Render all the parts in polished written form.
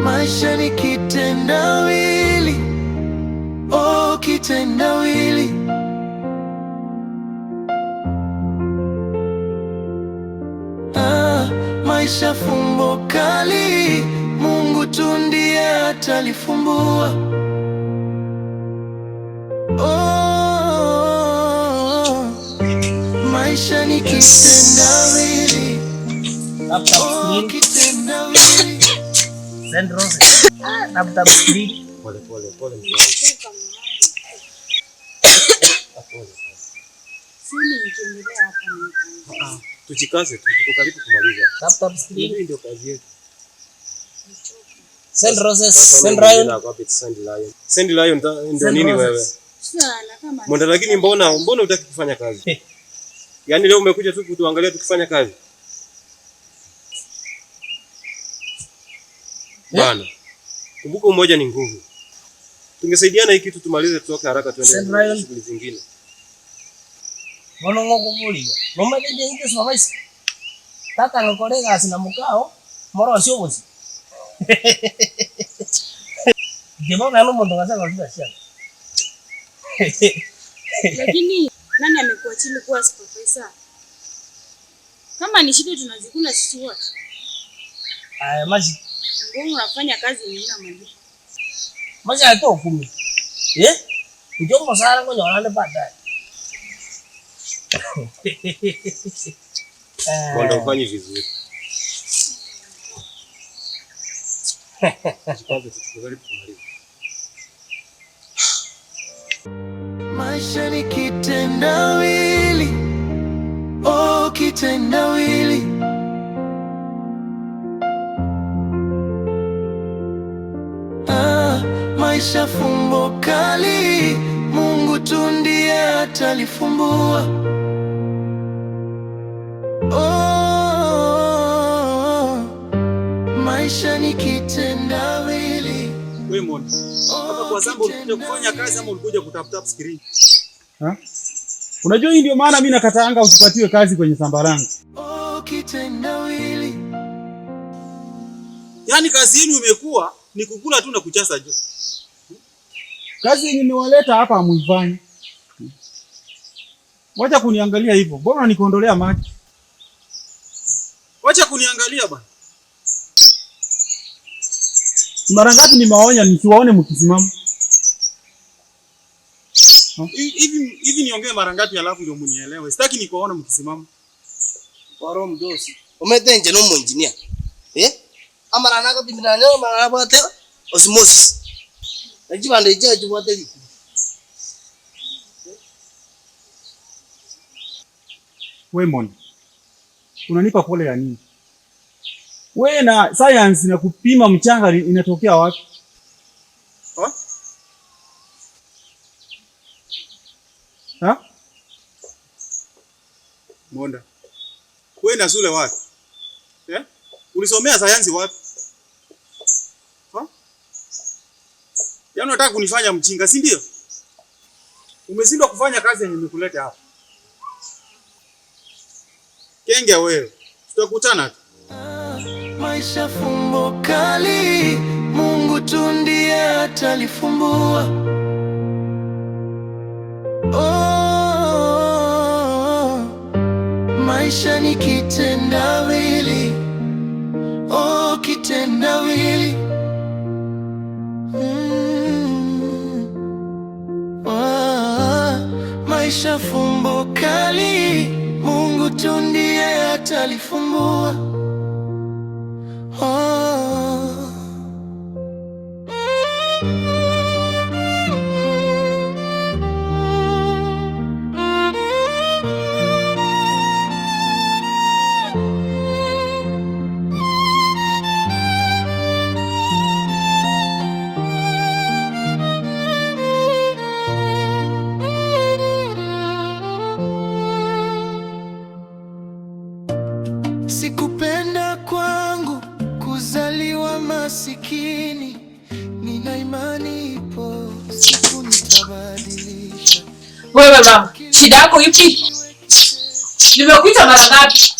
Maisha ni kitendawili, oh kitendawili. Maisha fumbo kali, Mungu tu ndiye atalifumbua. Oh, maisha ni kitendawili, oh kitendawili. Send Rose. Tap speed. Pole. Tujikaze, tuko karibu kumaliza. Tap speed. Ndio kazi yetu. Send Roses, send Lion. Send Lion ndio nini wewe? Mbona lakini mbona hutaki kufanya kazi? Yaani leo umekuja tu kutuangalia tukifanya kazi? Bana. Kumbuka umoja ni nguvu. Tungesaidiana hiki kitu tumalize tutoke haraka tuende shughuli zingine. Mbona ngokuvuli? Mama ndio ingi swabaisi. Tata ngokolega asina mukao, moro sio bosi. Demo nalo muntu ngasema ndio. Lakini nani amekuachili kuwa supervisor? Kama ni shida tunazikuna sisi wote. Maji. Mbona unafanya kazi nyingine mali? Maji hato 10. Ndio msara ngo nyona baadaye. Mbona ufanye vizuri? Maisha ni kitendawili, oh kitendawili. Maisha fumbo kali, Mungu tu ndiye atalifumbua. Oh, maisha ni kitendawili. Wewe mbona? Hapa kwa sababu ulikuja kufanya kazi ama ulikuja kutafuta screen? Unajua hii ndio maana mimi nakataanga usipatiwe kazi kwenye shamba langu. Oh, kitendawili. Yaani kazi yenu imekuwa ni kukula tu na kuchasa juu. Kazi yenye nimewaleta hapa amuifanyi. Wacha kuniangalia hivyo. Mbona nikondolea maji? Wacha kuniangalia bwana. Mara ngapi nimewaonya nisiwaone mkisimama? Hivi niongee mara ngapi alafu ndio mnielewe. Sitaki nikuone mkisimama. Waro mdosi. Umetenje no engineer. Amara nako bibinanyo mara bote osmosis. Najibande je bote. Wewe unanipa pole ya nini? Wewe na science na kupima mchanga inatokea wapi? Monda. Wewe na shule wapi? Ulisomea sayansi wapi? Yaani unataka kunifanya mjinga, si ndio? Umeshindwa kufanya kazi yenye nimekuleta hapa. Kenge wewe. Tutakutana tu. Maisha fumbo kali, Mungu tu ndiye atalifumbua. Oh, maisha ni kitendawili, oh kitendawili. Maisha fumbo kali, Mungu tu ndiye atalifumbua. Sikupenda kwangu kuzaliwa masikini, nina imani ipo siku nitabadilisha. Wewe baba, shida yako ipi? Nimekuita mara ngapi?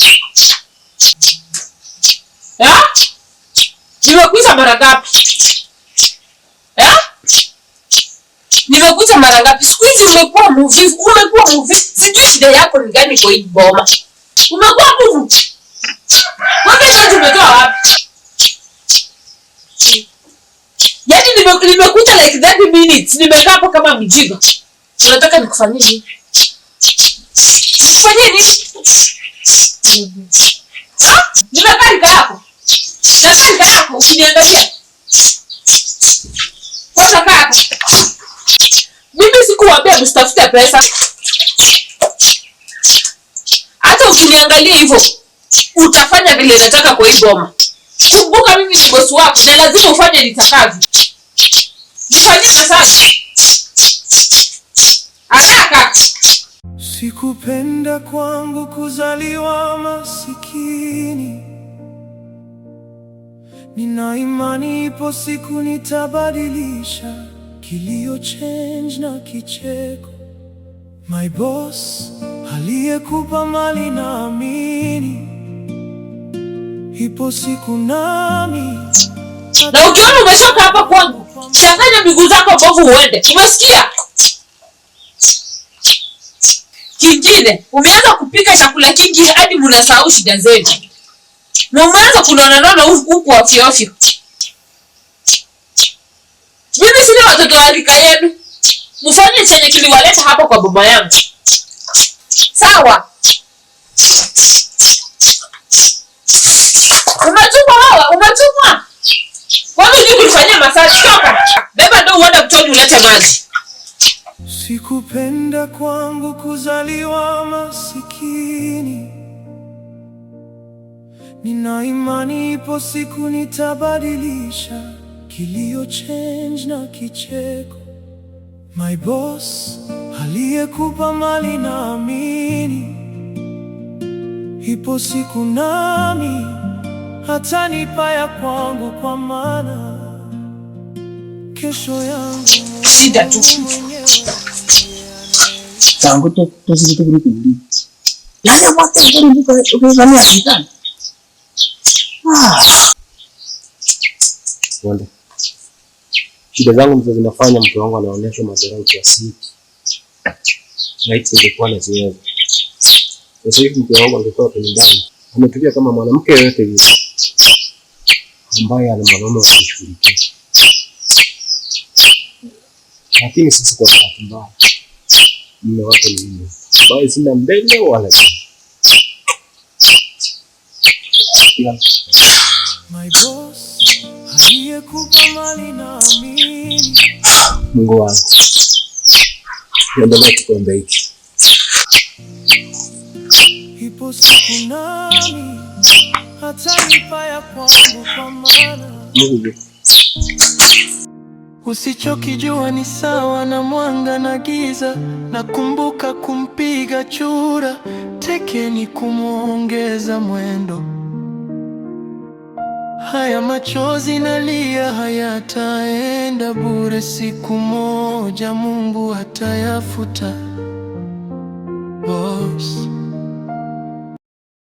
Nimekuita Nimekuita mara ngapi? Nimekuita mara ngapi? Siku hizi umekuwa mvivu. Sijui shida yako ni gani kwa hii boma. Umekuwa mvivu. Wewe tumetoa wapi? Yaani nimekuita like 30 minutes. Nimekaa hapo kama mjinga. Unataka nikufanyie nini? Nikufanyie nini? Nimekaa nika yako. Nakaa nika yako ukiniangalia. Kwanza kaa hapo. Mimi sikuwaambia msitafute pesa. Hata ukiniangalia hivyo utafanya vile nataka kwa hii boma. Kumbuka mimi ni bosi wako na lazima ufanye nitakavyo. Nifanyie sasa. Haraka. Sikupenda kwangu kuzaliwa masikini. Nina imani ipo siku nitabadilisha. Kilio change na kicheko. My boss aliyekupa mali naamini ipo siku nami. Na ukiona umeshoka hapa kwangu, changanya miguu zako mbovu uende. Umesikia? Kingine, umeanza kupika chakula kingi hadi mnasahau shida zenu. Na umeanza kunonanona huku ovyo. Mimi sina watoto wa rika yenu. Mfanye chenye kiliwaleta hapa kwa baba yangu. Sawa? Umetumwa. Kwani unataka kunifanyia masaji? Toka. Beba ndio uende mtoni ulete maji. Sikupenda kwangu kuzaliwa masikini. Nina imani ipo siku nitabadilisha. Kilio change na kicheko. My boss aliyekupa mali naamini ipo siku nami hatanipa ya kwangu, kwa maana kesho yangu shida tu. Tangu tosito kuni. Yana mata kuni ukifanya kitani. Wanda. Shida zangu ndizo zinafanya mke wangu anaonyesha madharau kiasi hiki. Right, ningekuwa na ziada. Sasa hivi mke wangu angekuwa kwa nyumbani. Ametulia kama mwanamke yote yule ambaye ana mwanaume wa kushughulikia. Lakini sisi kwa bahati mbaya mume wake ni mimi. Bali sina mbele wala nyuma. My boss aliyekupa mali naamini. Mungu wangu. Endelea kuomba hiki. Ipo siku nami hatanipa ya kwangu, kwa maana Mungu. Usichokijua ni sawa na mwanga na giza. Nakumbuka kumpiga chura teke ni kumuongeza mwendo. Haya machozi nalia hayataenda bure, siku moja Mungu atayafuta. Boss